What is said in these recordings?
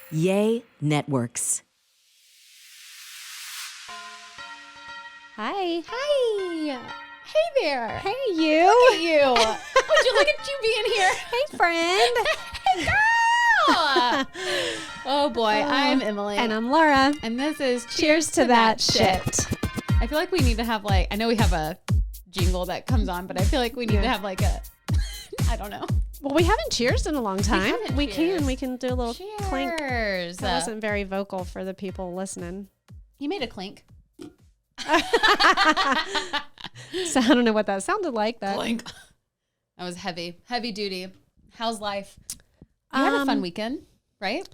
Yay Networks. Hi. Hi. Hey there. Hey, you. Look at you. Would you look at you being here? Hey, friend. Hey, girl. Oh, boy. I'm Emily. And I'm Laura. And this is Cheers to that shit. I feel like we need to have I know we have a jingle that comes on, but I feel like we need to have I don't know. Well, we haven't cheersed in a long time. We cheersed. can do a little clink. Cheers. That wasn't very vocal for the people listening. You made a clink. So I don't know what that sounded like. Clink. That was heavy duty. How's life? You had a fun weekend, right?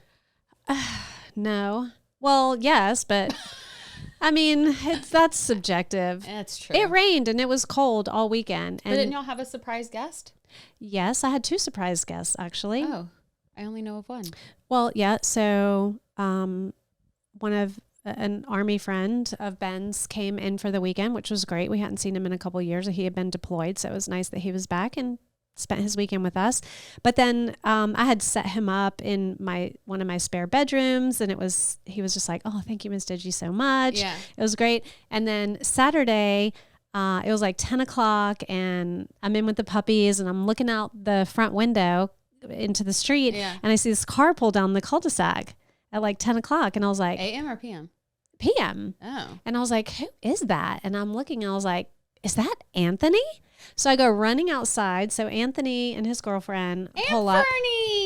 No. Well, yes, but I mean, that's subjective. That's true. It rained and it was cold all weekend. But didn't y'all have a surprise guest? Yes, I had 2 surprise guests actually. Oh, I only know of one. Well, yeah. So, an army friend of Ben's came in for the weekend, which was great. We hadn't seen him in a couple of years. He had been deployed, so it was nice that he was back and spent his weekend with us. But then I had set him up in one of my spare bedrooms, and he was just like, "Oh, thank you, Miss Digi, so much." Yeah, it was great. And then Saturday, it was like 10 o'clock, and I'm in with the puppies, and I'm looking out the front window into the street, and I see this car pull down the cul-de-sac at like 10 o'clock. And I was like, AM or PM? PM. Oh. And I was like, who is that? And I'm looking, and I was like, is that Anthony? So I go running outside. So Anthony and his girlfriend pull up.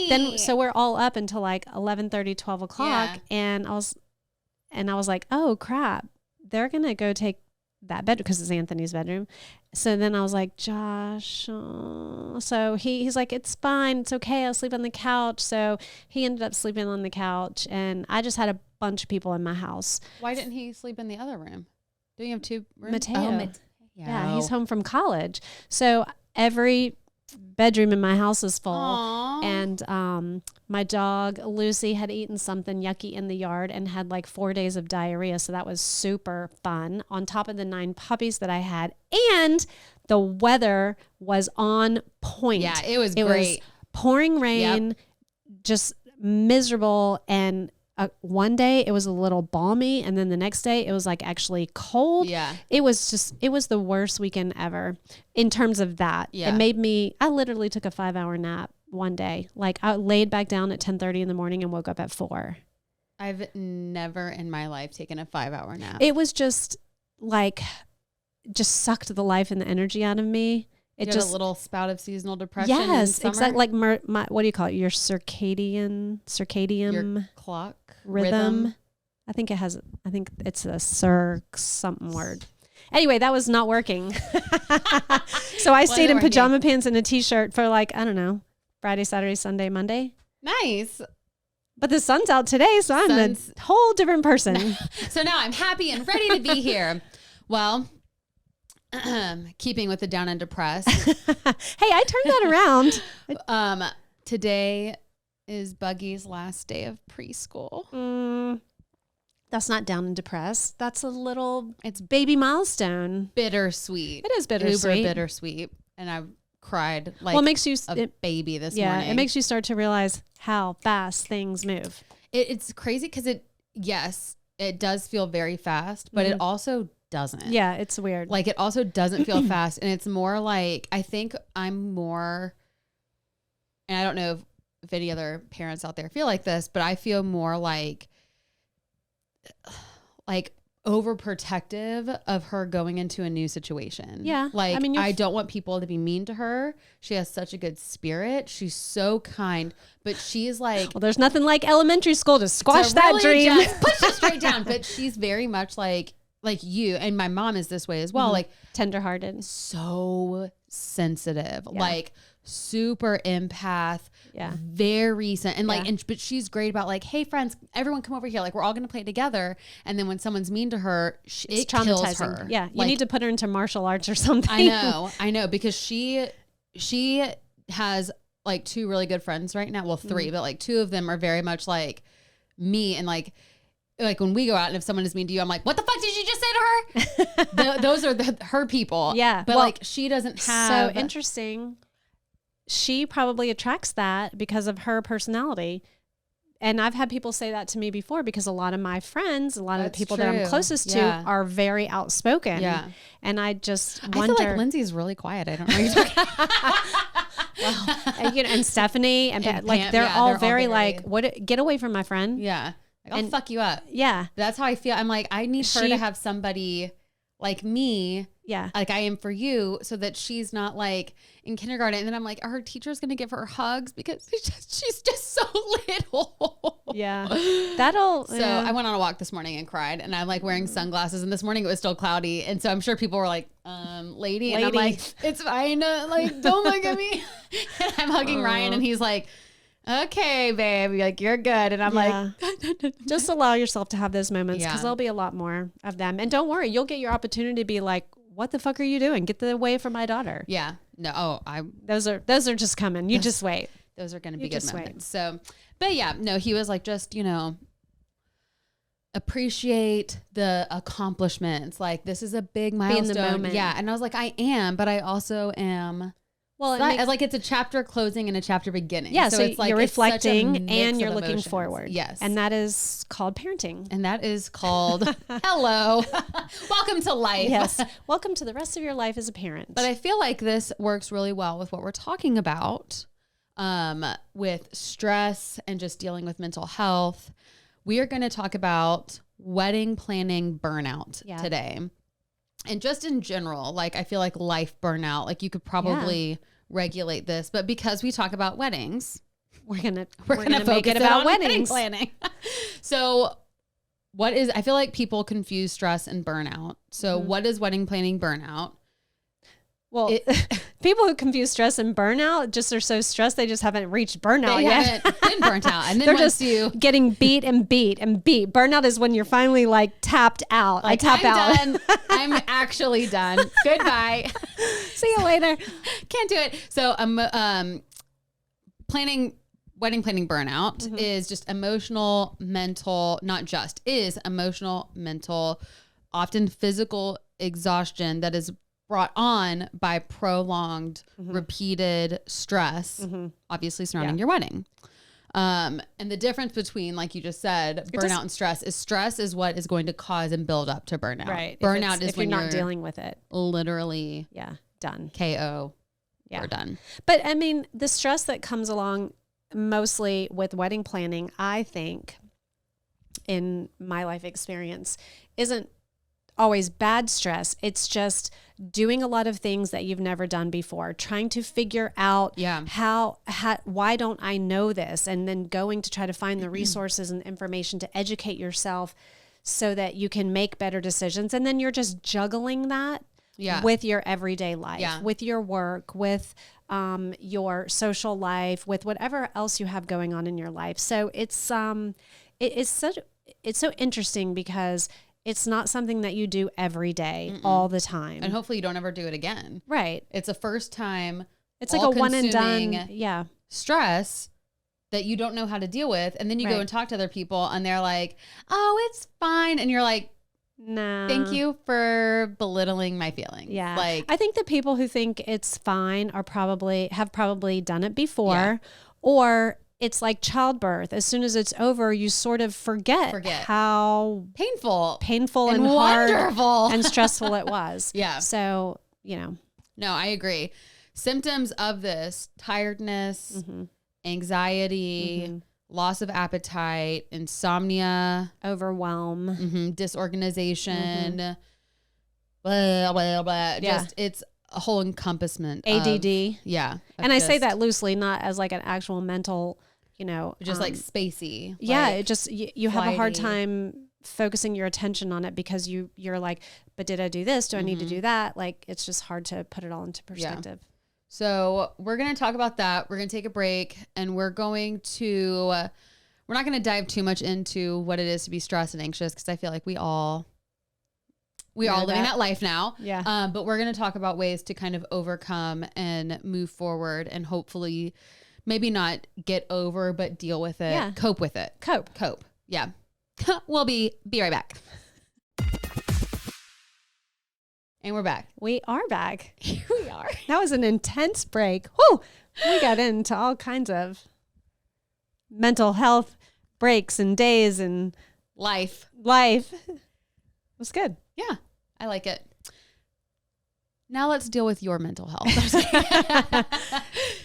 Then, so we're all up until like 11:30, 12 o'clock. Yeah. And I was like, oh crap, they're going to go take that bedroom because it's Anthony's bedroom. So then I was like, Josh, so he's like, it's fine. It's okay. I'll sleep on the couch. So he ended up sleeping on the couch, and I just had a bunch of people in my house. Why didn't he sleep in the other room? Do you have 2 rooms? Mateo. Oh, Mateo. Yeah, he's home from college. So every bedroom in my house is full. Aww. And my dog Lucy had eaten something yucky in the yard and had like 4 days of diarrhea. So that was super fun, on top of the 9 puppies that I had. And the weather was on point. Yeah, it was great. Was pouring rain, just miserable. And one day it was a little balmy, and then the next day it was like actually cold. Yeah. It was the worst weekend ever in terms of that. Yeah. It made me, I literally took a 5-hour nap one day. Like I laid back down at 10:30 in the morning and woke up at 4. I've never in my life taken a 5-hour nap. It was just sucked the life and the energy out of me. It just just a little spout of seasonal depression. Yes, in summer? exactly. Like what do you call it? Your circadian Your clock rhythm. I think it's a something word. Anyway, that was not working. So I stayed in pajama pants and a t-shirt for like, I don't know, Friday, Saturday, Sunday, Monday. Nice. But the sun's out today, so I'm a whole different person. So now I'm happy and ready to be here. Well, keeping with the down and depressed. Hey, I turned that around. Today is Buggy's last day of preschool. That's not down and depressed. That's it's baby milestone. Bittersweet. It is bittersweet. Uber bittersweet. And I cried like it makes you a baby this morning. morning. It makes you start to realize how fast things move. It's crazy because it does feel very fast, but it also doesn't. Yeah, it's weird. Like it also doesn't feel fast. And it's more like, I think I'm more, and I don't know if any other parents out there feel like this, but I feel more like overprotective of her going into a new situation. Yeah. Like, I mean, I don't want people to be mean to her. She has such a good spirit. She's so kind, but she's like, well, there's nothing like elementary school to squash that really dream. Just push it straight down. But she's very much like you, and my mom is this way as well. Like tenderhearted, so sensitive, like super empath, very but she's great about like, hey friends, everyone come over here, like we're all gonna play together. And then when someone's mean to her, it kills her. Yeah, you need to put her into martial arts or something. I know, because she has like 2 really good friends right now. Well, 3, but like 2 of them are very much like me, and like when we go out and if someone is mean to you, I'm like, what the fuck did you just say to her? Those are her people. Yeah. But like she doesn't have. So interesting. She probably attracts that because of her personality. and I've had people say that to me before because a lot of my friends, a lot of the That's people that I'm true. closest Yeah. to are very outspoken. Yeah. And I just I wonder. feel like Lindsay's really quiet. I don't know what you're talking And, you know, and Stephanie and, And like Pam, they're yeah, all they're all very very- like, what? Get away from my friend. Yeah. Like, I'll And- fuck you up. Yeah. That's how I feel. I'm like, I need her She- to have somebody like me, Yeah. like I am for you, so that she's not like in kindergarten. And then I'm like, are her teacher's going to give her hugs because she's just so little. Yeah. That'll. So I went on a walk this morning and cried, and I'm like wearing sunglasses, and this morning it was still cloudy. And so I'm sure people were like, lady. And I'm like, it's fine. Like, don't look at me. And I'm hugging Ryan, and he's like, okay, babe, like you're good. And I'm like, just allow yourself to have those moments because Yeah. there'll be a lot more of them. And don't worry, you'll get your opportunity to be like, what the fuck are you doing? Get away from my daughter. yeah, no, Those are just coming. You just wait. those are going to be You good just wait. moments. So, but yeah, no, he was like, just, appreciate the accomplishments. Like, this is a big milestone. moment. Yeah. And I was like, I am, but I also am. Well, It's not- like it's a chapter closing and a chapter beginning. yeah. So it's like you're it's such a reflecting mix and you're of looking emotions. forward. Yes. And that is called parenting. And that is called hello. Welcome to life. Yes. Welcome to the rest of your life as a parent. But I feel like this works really well with what we're talking about, with stress and just dealing with mental health. We are going to talk about wedding planning burnout today. And just in general, like I feel like life burnout, like you could probably regulate this, but because we talk about weddings, we're gonna focus make it about on wedding weddings. planning. So I feel like people confuse stress and burnout. So what is wedding planning burnout? Well, people who confuse stress and burnout just are so stressed they just haven't reached burnout They yet. haven't been burnt out. And then They're once just you getting beat and beat and beat. Burnout is when you're finally like tapped out. like, I tap out. done. I'm actually done. Goodbye. See you later. Can't do it. So wedding planning burnout is just emotional, mental, emotional, mental, often physical exhaustion that is brought on by prolonged, repeated stress, obviously surrounding your wedding. And the difference between, like you just said, burnout and stress is what is going to cause and build up to burnout. Right. Burnout is if when you're you're not dealing with it. literally Yeah. Done. KO. Yeah. We're done. But I mean, the stress that comes along mostly with wedding planning, I think, in my life experience, isn't always bad stress. It's just doing a lot of things that you've never done before, trying to figure out how why don't I know this, and then going to try to find the resources and information to educate yourself so that you can make better decisions. And then you're just juggling that with your everyday life, with your work, with your social life, with whatever else you have going on in your life. So it's so interesting because it's not something that you do every day, all the time. And hopefully you don't ever do it again. Right. It's a first time. It's like a one and done. Yeah. Stress that you don't know how to deal with. And then you go and talk to other people and they're like, oh, it's fine. And you're like, no. thank you for belittling my feelings. Yeah. Like, I think the people who think it's fine have probably done it before, or it's like childbirth. As soon as it's over, you sort of forget how painful and wonderful hard and stressful it was. Yeah. So, No, I agree. Symptoms of this: tiredness, anxiety, loss of appetite, insomnia, overwhelm, disorganization, blah, blah, blah. Just, it's a whole encompassment. ADD. And I say just- that loosely, not as like an actual mental, just like spacey. Yeah. Like, It just, you have a hard flighty. time focusing your attention on it because you're like, but did I do this? Do I need to do that? Like, it's just hard to put it all into perspective. So we're going to talk about that. We're going to take a break, and we're not going to dive too much into what it is to be stressed and anxious, because I feel like we all living that life now. Yeah. But we're going to talk about ways to kind of overcome and move forward, and hopefully maybe not get over, but deal with it. Yeah. Cope with it. Cope. Yeah. We'll be right back. And we're back. We are back. Here we are. That was an intense break. Whew. We got into all kinds of mental health, breaks and days and life. It was good. Yeah, I like it. Now let's deal with your mental health.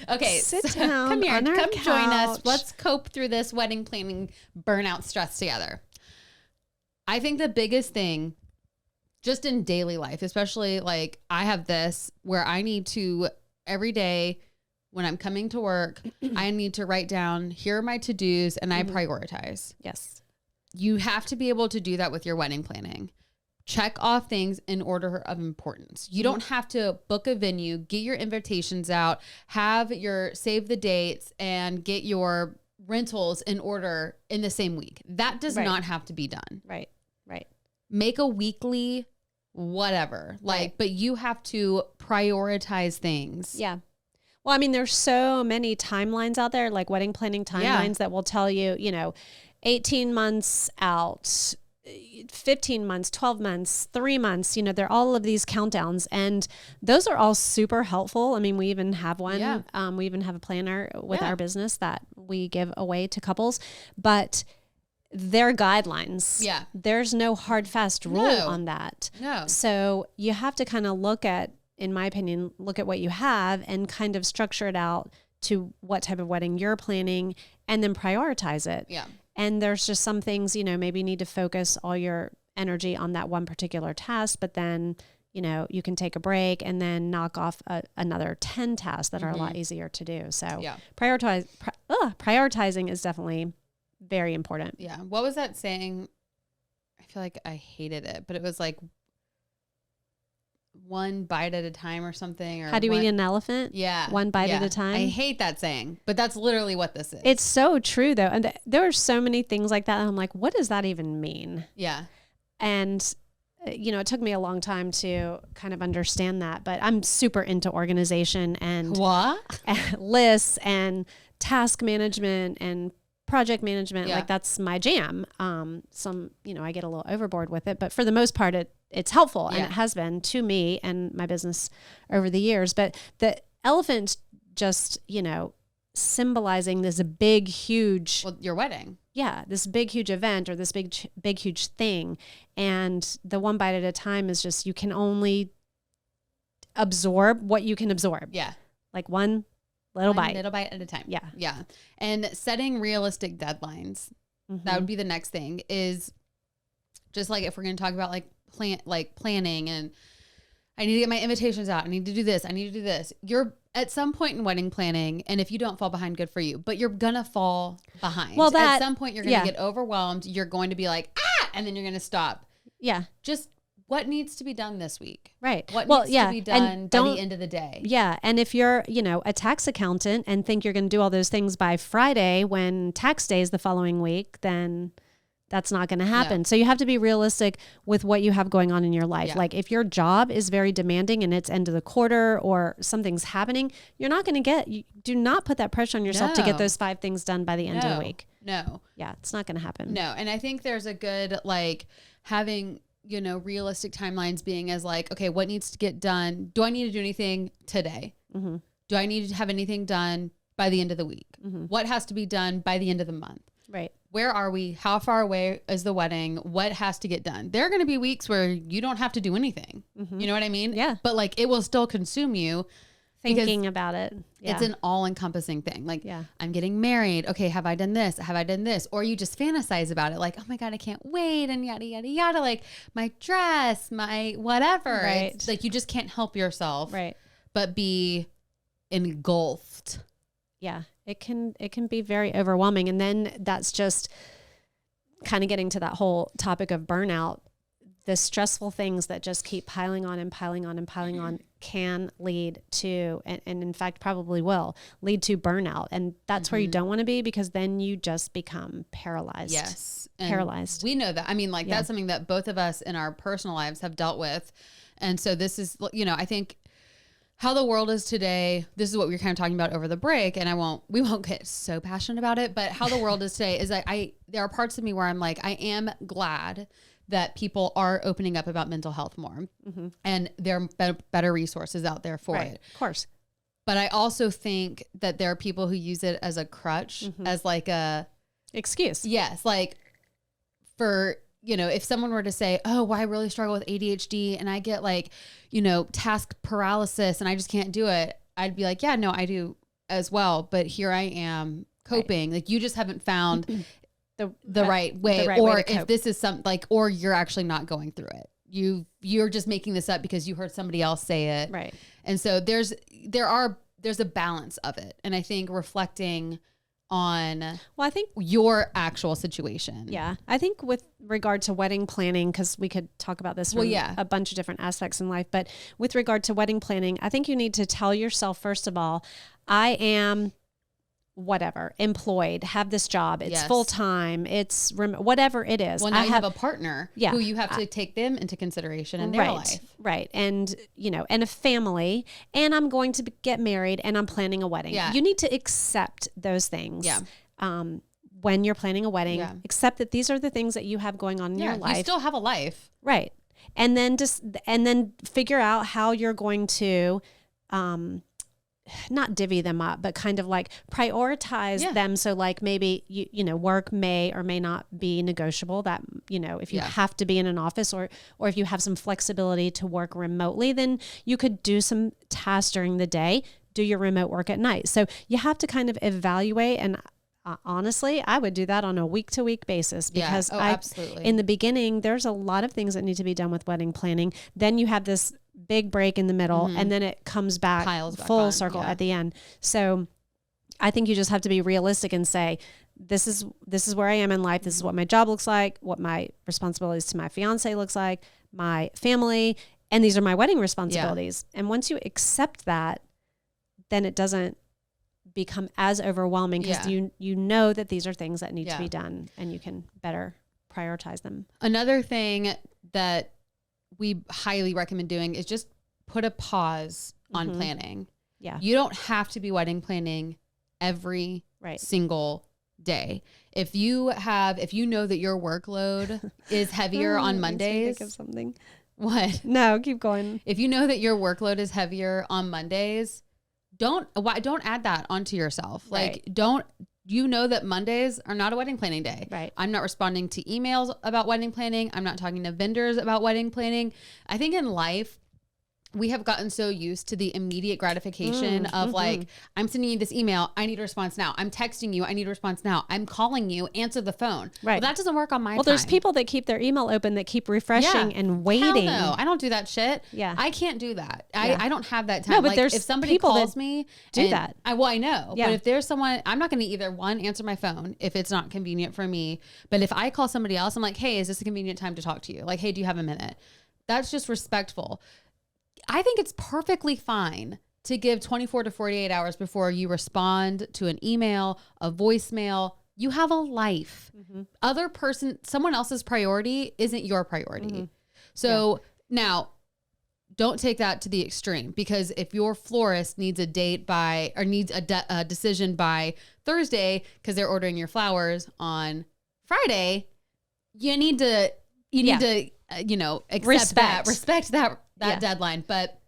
Okay, Sit down come here, on our come join us. couch. Let's cope through this wedding planning burnout stress together. I think the biggest thing, just in daily life, especially like I have this where I need to every day when I'm coming to work, I need to write down, here are my to-dos, and I prioritize. Yes. You have to be able to do that with your wedding planning. Check off things in order of importance. You don't have to book a venue, get your invitations out, have your save the dates, and get your rentals in order in the same week. That does not have to be done. Right. Make a weekly whatever. But you have to prioritize things. Yeah. Well, I mean, there's so many timelines out there, like wedding planning timelines that will tell you, 18 months out, 15 months, 12 months, 3 months, they're all of these countdowns, and those are all super helpful. I mean, we even have one, we even have a planner with our business that we give away to couples, but they're guidelines. Yeah. There's no hard, fast rule on that. No. So you have to kind of look at what you have and kind of structure it out to what type of wedding you're planning and then prioritize it. Yeah. And there's just some things, maybe you need to focus all your energy on that one particular task, but then, you can take a break and then knock off another 10 tasks that are a lot easier to do. So prioritizing is definitely very important. Yeah. What was that saying? I feel like I hated it, but it was like one bite at a time or something. Or how do you eat an elephant? Yeah. One bite at a time. I hate that saying, but that's literally what this is. It's so true though. And there are so many things like that. And I'm like, what does that even mean? Yeah. And it took me a long time to kind of understand that, but I'm super into organization and lists and task management and project management. Like that's my jam. I get a little overboard with it, but for the most part, it's helpful and it has been to me and my business over the years. But the elephant just, symbolizing this big, huge, your wedding. Yeah. This big, huge event or this big, huge thing. And the one bite at a time is just, you can only absorb what you can absorb. Yeah. Like one little bite at a time. Yeah. Yeah. And setting realistic deadlines. That would be the next thing, is just like, if we're going to talk about planning, and I need to get my invitations out. I need to do this. I need to do this. You're at some point in wedding planning, and if you don't fall behind, good for you, but you're going to fall behind. Well, at some point you're going to get overwhelmed. You're going to be like, and then you're going to stop. Yeah. Just what needs to be done this week? Right. What needs to be done by the end of the day? Yeah. And if you're, a tax accountant and think you're going to do all those things by Friday when tax day is the following week, then that's not going to happen. No. So you have to be realistic with what you have going on in your life. Yeah. Like if your job is very demanding and it's end of the quarter or something's happening, you're not going to do not put that pressure on yourself to get those 5 things done by the end of the week. No. Yeah. It's not going to happen. No. And I think there's a good, having, realistic timelines being as okay, what needs to get done? Do I need to do anything today? Mm-hmm. Do I need to have anything done by the end of the week? Mm-hmm. What has to be done by the end of the month? Right. Where are we? How far away is the wedding? What has to get done? There are going to be weeks where you don't have to do anything. Mm-hmm. You know what I mean? Yeah. But it will still consume you. Thinking about it. Yeah. It's an all-encompassing thing. I'm getting married. Okay, have I done this? Have I done this? Or you just fantasize about it. Oh my God, I can't wait. And yada, yada, yada. My dress, my whatever. Right. It's you just can't help yourself. Right. But be engulfed. Yeah. It can be very overwhelming. And then that's just kind of getting to that whole topic of burnout. The stressful things that just keep piling on and piling on and piling on can lead to, and in fact probably will lead to burnout. And that's where you don't want to be, because then you just become paralyzed. Yes. Paralyzed. We know that. I mean, that's something that both of us in our personal lives have dealt with. And so this is, I think how the world is today, this is what we were kind of talking about over the break, and we won't get so passionate about it, but how the world is today is there are parts of me where I'm I am glad that people are opening up about mental health more, mm-hmm. and there are better resources out there for it. Of course. But I also think that there are people who use it as a crutch, mm-hmm. as excuse. Yes. Like for, if someone were to say, oh, well, I really struggle with ADHD and I get like, task paralysis and I just can't do it. I'd be like, yeah, no, I do as well. But here I am coping. Right. Like you just haven't found the right way. Or if this is or you're actually not going through it. You're just making this up because you heard somebody else say it. Right. And so there's a balance of it. And I think reflecting on I think your actual situation. Yeah. I think with regard to wedding planning, because we could talk about this from a bunch of different aspects in life, but with regard to wedding planning, I think you need to tell yourself, first of all, I am whatever, employed, have this job, it's full time, it's whatever it is. Well, now you have a partner who you have to take them into consideration in their life. Right. And, and a family, and I'm going to get married and I'm planning a wedding. Yeah. You need to accept those things. Yeah. When you're planning a wedding, accept that these are the things that you have going on in your life. You still have a life. Right. And then figure out how you're going to, not divvy them up, but kind of like prioritize them. So like maybe, work may or may not be negotiable, that, if you have to be in an office or if you have some flexibility to work remotely, then you could do some tasks during the day, do your remote work at night. So you have to kind of evaluate. And honestly, I would do that on a week to week basis because absolutely. In the beginning, there's a lot of things that need to be done with wedding planning. Then you have this big break in the middle, and then it comes back full circle at the end. So I think you just have to be realistic and say, this is where I am in life. This is what my job looks like, what my responsibilities to my fiance looks like, my family, and these are my wedding responsibilities. And once you accept that, then it doesn't become as overwhelming because you know that these are things that need to be done and you can better prioritize them. Another thing that we highly recommend doing is just put a pause on planning. Yeah. You don't have to be wedding planning every single day. If you know that your workload is heavier on Mondays. Think of something. What? No, keep going. If you know that your workload is heavier on Mondays, don't add that onto yourself. Like you know that Mondays are not a wedding planning day. Right. I'm not responding to emails about wedding planning. I'm not talking to vendors about wedding planning. I think in life, we have gotten so used to the immediate gratification of like, I'm sending you this email. I need a response now. I'm texting you. I need a response now. I'm calling you. Answer the phone. Right. Well, that doesn't work on my time. Well, there's people that keep their email open that keep refreshing and waiting. Hell no, I don't do that shit. Yeah. I can't do that. I don't have that time. No, but like, there's if somebody people calls that me, do that. I know. Yeah. But if there's someone, I'm not going to either answer my phone if it's not convenient for me. But if I call somebody else, I'm like, hey, is this a convenient time to talk to you? Like, hey, do you have a minute? That's just respectful. I think it's perfectly fine to give 24 to 48 hours before you respond to an email, a voicemail. You have a life. Someone else's priority isn't your priority. So now don't take that to the extreme, because if your florist needs a date needs a decision by Thursday because they're ordering your flowers on Friday, you need to respect that deadline. But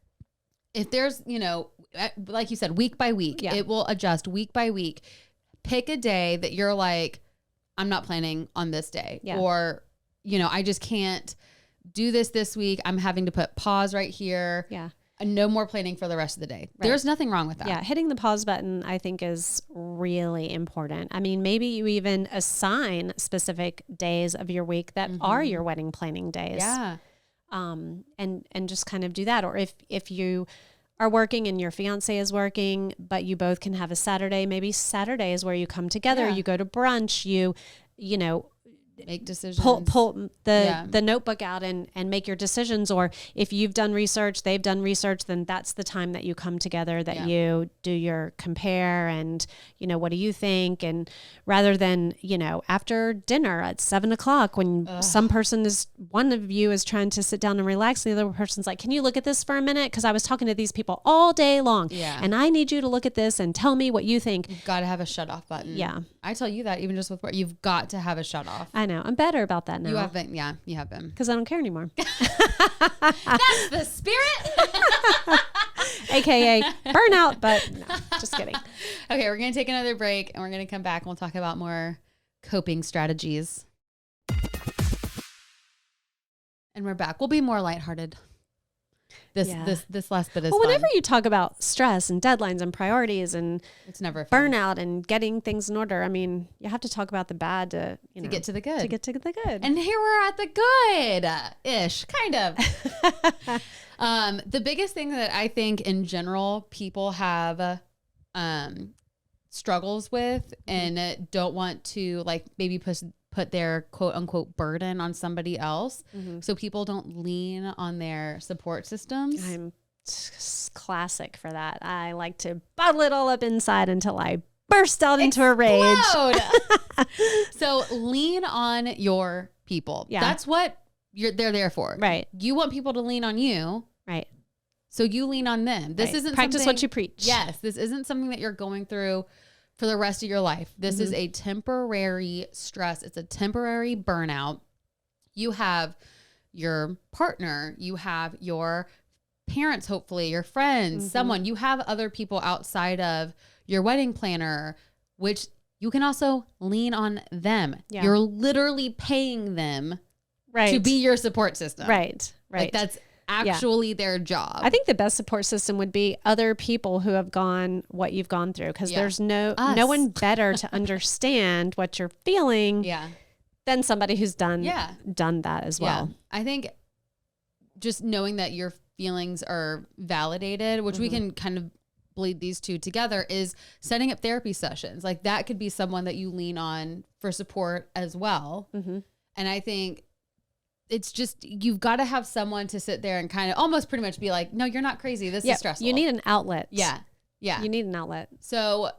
if there's, like you said, week by week, it will adjust week by week. Pick a day that you're like, I'm not planning on this day, or, I just can't do this week. I'm having to put pause right here. Yeah. No more planning for the rest of the day. Right. There's nothing wrong with that. Yeah. Hitting the pause button, I think, is really important. I mean, maybe you even assign specific days of your week that are your wedding planning days. Yeah. And just kind of do that. Or if you are working and your fiance is working, but you both can have a Saturday, maybe Saturday is where you come together, you go to brunch, you make decisions, pull the notebook out and make your decisions. Or if you've done research, they've done research, then that's the time that you come together, that you do your compare and, what do you think? And rather than, after dinner at 7:00, when one of you is trying to sit down and relax, and the other person's like, can you look at this for a minute? Cause I was talking to these people all day long and I need you to look at this and tell me what you think. You've got to have a shut off button. Yeah. I tell you that even just with work, you've got to have a shut off. I know. I'm better about that now. You have been. Yeah, you have been. Because I don't care anymore. That's the spirit. AKA burnout, but no, just kidding. Okay, we're going to take another break and we're going to come back and we'll talk about more coping strategies. And we're back. We'll be more lighthearted. This last bit is well, whenever fun. you talk about stress and deadlines and priorities and It's never fun. burnout and getting things in order, I mean, you have to talk about the bad to get to the good. To get to the good. And here we're at the good-ish, kind of. The biggest thing that I think in general people have struggles with and don't want to like maybe put their quote unquote burden on somebody else. So people don't lean on their support systems. I'm classic for that. I like to bottle it all up inside until I burst out into a rage. So lean on your people. Yeah. That's what they're there for. Right. You want people to lean on you. Right. So you lean on them. This isn't practice what you preach. Yes. This isn't something that you're going through for the rest of your life. This is a temporary stress. It's a temporary burnout. You have your partner, you have your parents, hopefully your friends, someone, you have other people outside of your wedding planner, which you can also lean on them. Yeah. You're literally paying them Right. to be your support system. Right. Like that's actually their job. I think the best support system would be other people who have gone what you've gone through, because there's no one better to understand what you're feeling than somebody who's done that as well. I think just knowing that your feelings are validated, which we can kind of bleed these two together, is setting up therapy sessions. Like that could be someone that you lean on for support as well. And I think it's just, you've got to have someone to sit there and kind of almost pretty much be like, no, you're not crazy. This is stressful. You need an outlet. Yeah. You need an outlet. So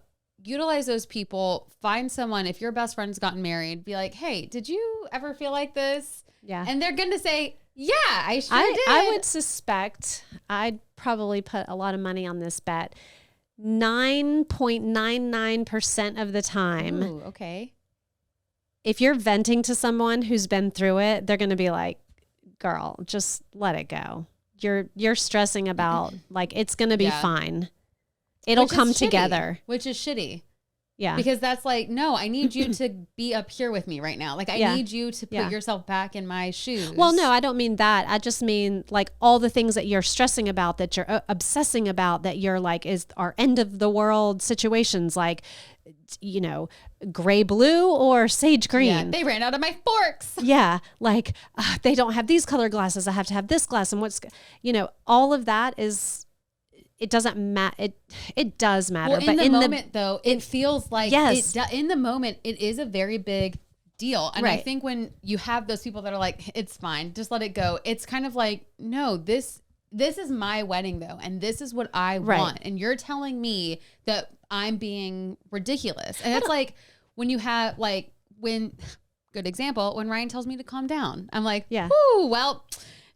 utilize those people. Find someone. If your best friend's gotten married, be like, hey, did you ever feel like this? Yeah. And they're going to say, yeah, I sure did. I would suspect, I'd probably put a lot of money on this bet. 9.99% of the time. Ooh, okay. If you're venting to someone who's been through it, they're going to be like, girl, just let it go. You're stressing about, like, it's going to be fine. It'll come together. Which is shitty. Yeah. Because that's like, no, I need you to be up here with me right now. Like, I need you to put yourself back in my shoes. Well, no, I don't mean that. I just mean like all the things that you're stressing about, that you're obsessing about, that you're like are end of the world situations, like, you know, gray blue or sage green. Yeah, they ran out of my forks. Yeah. Like they don't have these color glasses. I have to have this glass. And all of that is, it doesn't matter. It does matter. Well, but in the moment though, it feels like in the moment, it is a very big deal. And I think when you have those people that are like, it's fine, just let it go. It's kind of like, no, this is my wedding though. And this is what I want. And you're telling me that I'm being ridiculous. And it's like when you have good example, when Ryan tells me to calm down, I'm like, ooh, well,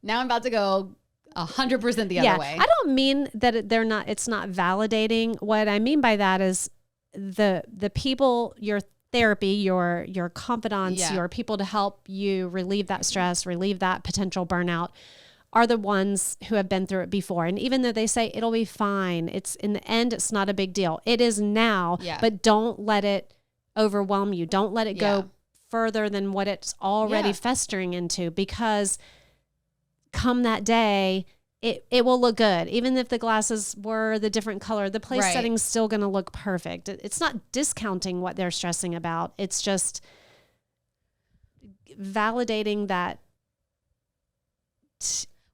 now I'm about to go 100% the other way. I don't mean that it's not validating. What I mean by that is the people, your therapy, your confidants, your people to help you relieve that stress, relieve that potential burnout, are the ones who have been through it before. And even though they say it'll be fine, it's in the end, it's not a big deal. It is now, but don't let it overwhelm you. Don't let it go further than what it's already festering into, because come that day, it will look good. Even if the glasses were the different color, the place setting's still going to look perfect. It's not discounting what they're stressing about. It's just validating that.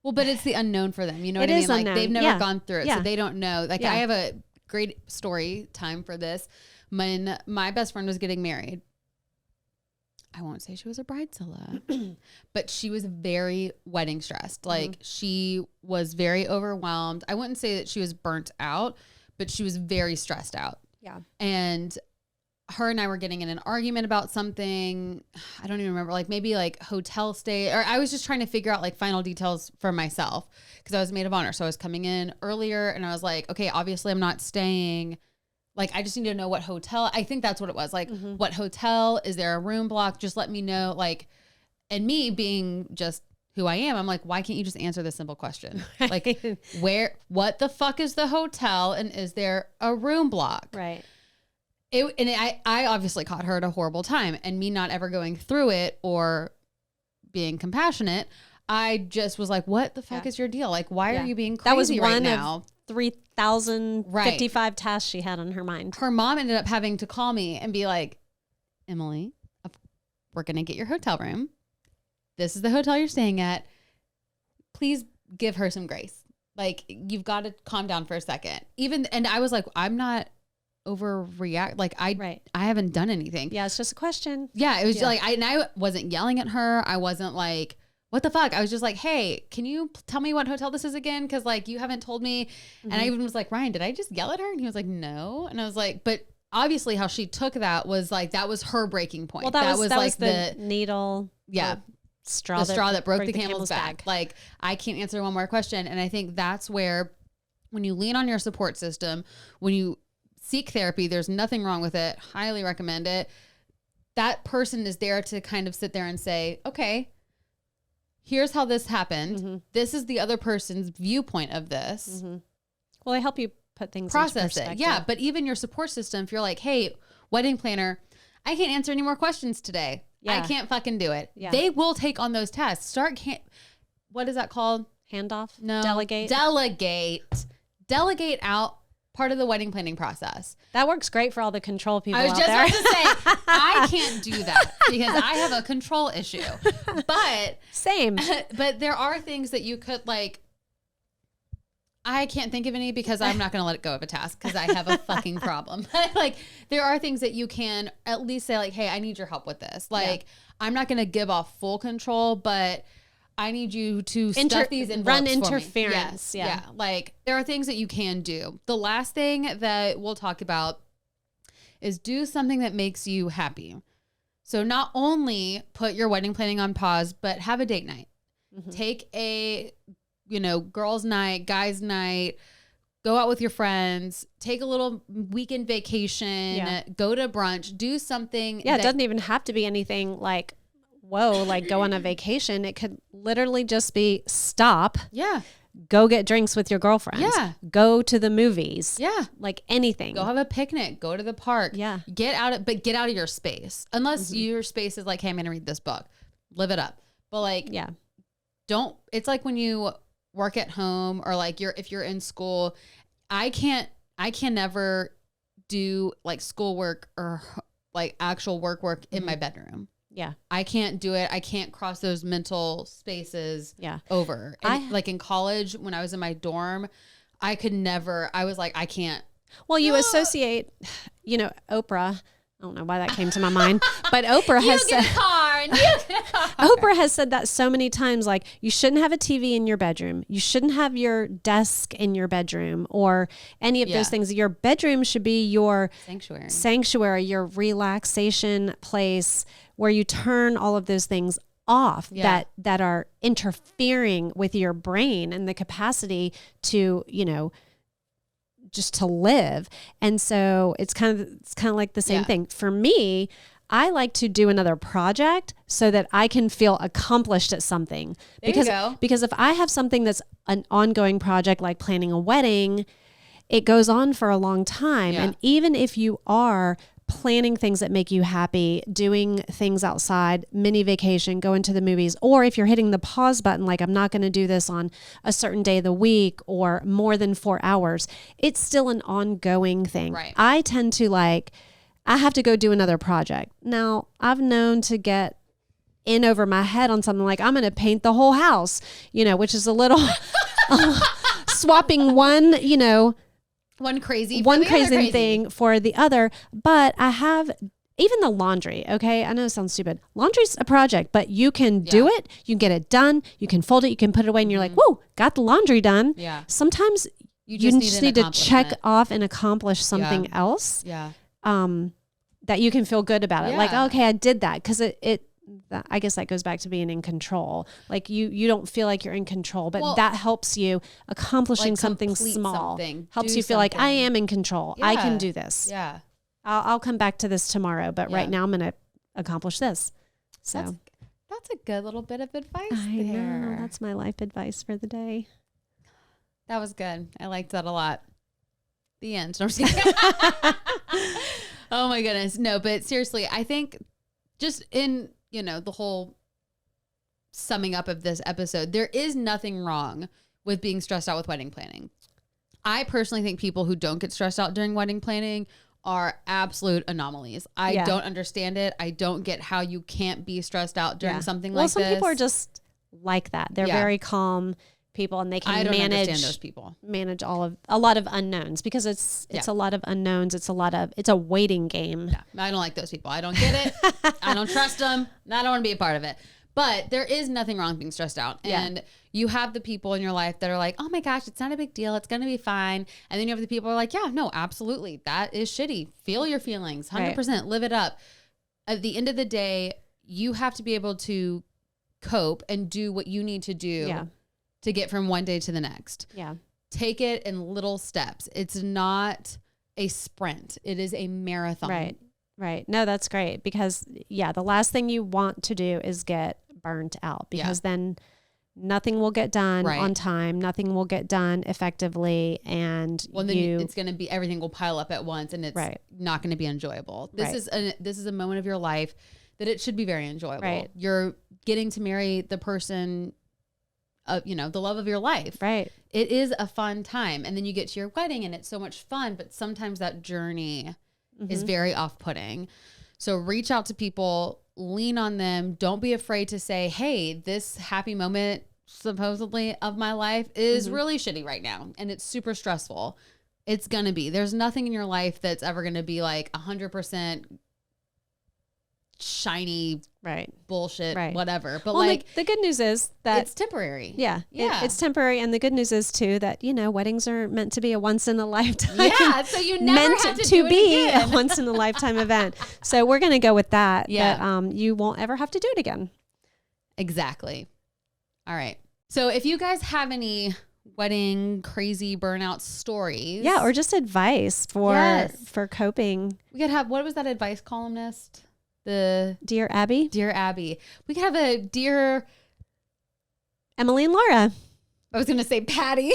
Well, but it's the unknown for them. You know what I mean? Like they've never gone through it, so they don't know. Like I have a great story time for this. When my best friend was getting married, I won't say she was a bridezilla, but she was very wedding stressed. Like she was very overwhelmed. I wouldn't say that she was burnt out, but she was very stressed out. Yeah. And her and I were getting in an argument about something. I don't even remember, like maybe like hotel stay, or I was just trying to figure out like final details for myself because I was maid of honor. So I was coming in earlier and I was like, okay, obviously I'm not staying. Like, I just need to know what hotel. I think that's what it was. Like, what hotel? Is there a room block? Just let me know. Like, and me being just who I am, I'm like, why can't you just answer this simple question? Like, what the fuck is the hotel? And is there a room block? Right. I obviously caught her at a horrible time, and me not ever going through it or being compassionate, I just was like, what the fuck is your deal? Like, why are you being crazy that was right one now? of 3,055 tasks she had on her mind. Her mom ended up having to call me and be like, Emily, we're going to get your hotel room. This is the hotel you're staying at. Please give her some grace. Like, you've got to calm down for a second. And I was like, I'm not overreact. Like, I haven't done anything. Yeah, it's just a question. Yeah, it was just like, I wasn't yelling at her. I wasn't like, what the fuck? I was just like, hey, can you tell me what hotel this is again? Because like, you haven't told me. And I even was like, Ryan, did I just yell at her? And he was like, no. And I was like, but obviously how she took that was like, that was her breaking point. Well, that was like the needle. Yeah. Straw that broke the camel's back. Like, I can't answer one more question. And I think that's where, when you lean on your support system, when you seek therapy, there's nothing wrong with it. Highly recommend it. That person is there to kind of sit there and say, okay, here's how this happened. Mm-hmm. This is the other person's viewpoint of this. Mm-hmm. Well, they help you put things process into perspective. it. Yeah. But even your support system, if you're like, hey, wedding planner, I can't answer any more questions today. Yeah. I can't fucking do it. Yeah. They will take on those tasks. What is that called? Handoff? No. Delegate out part of the wedding planning process. That works great for all the control people I was out just there. about to say, I can't do that because I have a control issue. But same. But there are things that you could like. I can't think of any because I'm not going to let it go of a task because I have a fucking problem. Like, there are things that you can at least say like, hey, I need your help with this. Like, I'm not going to give off full control, but I need you to stuff these envelopes run for me. interference. Yes, yeah. Like, there are things that you can do. The last thing that we'll talk about is do something that makes you happy. So not only put your wedding planning on pause, but have a date night. Mm-hmm. Take a, girls' night, guys' night, go out with your friends, take a little weekend vacation, go to brunch, do something. Yeah, it doesn't even have to be anything like, whoa, like go on a vacation. It could literally just be stop. Yeah. Go get drinks with your girlfriends. Yeah. Go to the movies. Yeah. Like anything. Go have a picnic. Go to the park. Yeah. Get out of your space. Unless your space is like, hey, I'm going to read this book. Live it up. But like, it's like when you work at home or like if you're in school, I can never do like schoolwork or like actual work in my bedroom. Yeah. I can't do it. I can't cross those mental spaces over. And like in college, when I was in my dorm, I was like, I can't. Well, you associate, Oprah. I don't know why that came to my mind, but Oprah has said, Oprah has said that so many times, like you shouldn't have a TV in your bedroom. You shouldn't have your desk in your bedroom or any of those things. Your bedroom should be your sanctuary, your relaxation place where you turn all of those things off that are interfering with your brain and the capacity to, just to live. And so it's kind of like the same thing. For me, I like to do another project so that I can feel accomplished at something. Because if I have something that's an ongoing project like planning a wedding, it goes on for a long time. Yeah. And even if you are planning things that make you happy, doing things outside, mini vacation, going to the movies, or if you're hitting the pause button, like I'm not going to do this on a certain day of the week or more than 4 hours, it's still an ongoing thing. Right. I tend to I have to go do another project. Now, I've known to get in over my head on something like I'm going to paint the whole house, which is a little swapping one crazy thing for the other. But I have even the laundry. Okay. I know it sounds stupid. Laundry's a project, but you can do it. You can get it done. You can fold it. You can put it away and you're like, whoa, got the laundry done. Yeah. Sometimes you just need to check off and accomplish something else. Yeah. That you can feel good about it. Yeah. Like, okay, I did that. Cause I guess that goes back to being in control. Like you don't feel like you're in control, but that helps you accomplishing something small. Helps you feel like I am in control. Yeah. I can do this. Yeah. I'll come back to this tomorrow, but right now I'm going to accomplish this. So that's a good little bit of advice. I know. That's my life advice for the day. That was good. I liked that a lot. The end. No, I'm just kidding. Oh my goodness. No, but seriously, I think just in, the whole summing up of this episode, there is nothing wrong with being stressed out with wedding planning. I personally think people who don't get stressed out during wedding planning are absolute anomalies. I don't understand it. I don't get how you can't be stressed out during something like this. Well, some people are just like that. They're very calm people, and they can understand those people. Manage a lot of unknowns, because it's a lot of unknowns. It's a waiting game. Yeah, I don't like those people. I don't get it. I don't trust them. I don't want to be a part of it. But there is nothing wrong with being stressed out. And you have the people in your life that are like, oh my gosh, it's not a big deal. It's going to be fine. And then you have the people who are like, yeah, no, absolutely. That is shitty. Feel your feelings. 100%. Live it up. At the end of the day, you have to be able to cope and do what you need to do to get from one day to the next. Yeah. Take it in little steps. It's not a sprint. It is a marathon. Right. No, that's great, because the last thing you want to do is get burnt out, because then nothing will get done on time. Nothing will get done effectively. And then it's going to be, everything will pile up at once, and it's not going to be enjoyable. This is a moment of your life that it should be very enjoyable. Right. You're getting to marry the person, the love of your life. Right. It is a fun time. And then you get to your wedding and it's so much fun, but sometimes that journey is very off-putting. So reach out to people, lean on them. Don't be afraid to say, hey, this happy moment supposedly of my life is really shitty right now, and it's super stressful. It's going to be. There's nothing in your life that's ever going to be like 100% shiny bullshit, whatever. But the good news is that it's temporary. It's temporary. And the good news is too that, weddings are meant to be a once in a lifetime. Yeah. So you never have to do it be again. a once in a lifetime event. So we're going to go with that. Yeah. That, you won't ever have to do it again. Exactly. All right. So if you guys have any wedding crazy burnout stories. Or just advice for coping. We could have, what was that advice columnist? The Dear Abby. We could have a dear Emily and Laura. I was going to say Patty.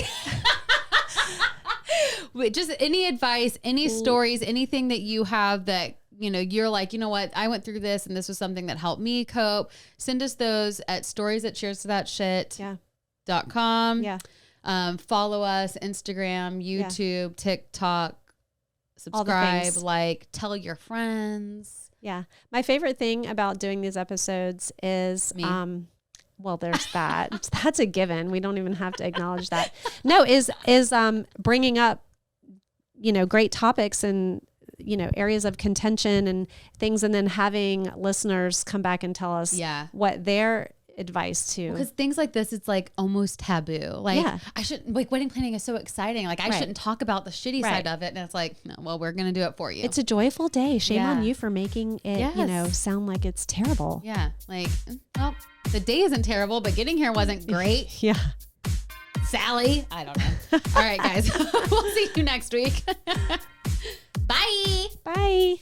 Just any advice, any stories, anything that you have that, you're like, you know what, I went through this and this was something that helped me cope. Send us those at stories@cheerstothatshit.com. Yeah. Follow us, Instagram, YouTube, TikTok, subscribe, tell your friends. Yeah. My favorite thing about doing these episodes is, well, there's that. That's a given. We don't even have to acknowledge that. No, is bringing up, great topics and, areas of contention and things, and then having listeners come back and tell us what their advice to. Because things like this, it's like almost taboo. I shouldn't, wedding planning is so exciting. I shouldn't talk about the shitty side of it. And it's like, no, well, we're going to do it for you. It's a joyful day. Shame on you for making it, sound like it's terrible. Yeah. Well, the day isn't terrible, but getting here wasn't great. Yeah. Sally. I don't know. All right, guys. We'll see you next week. Bye. Bye.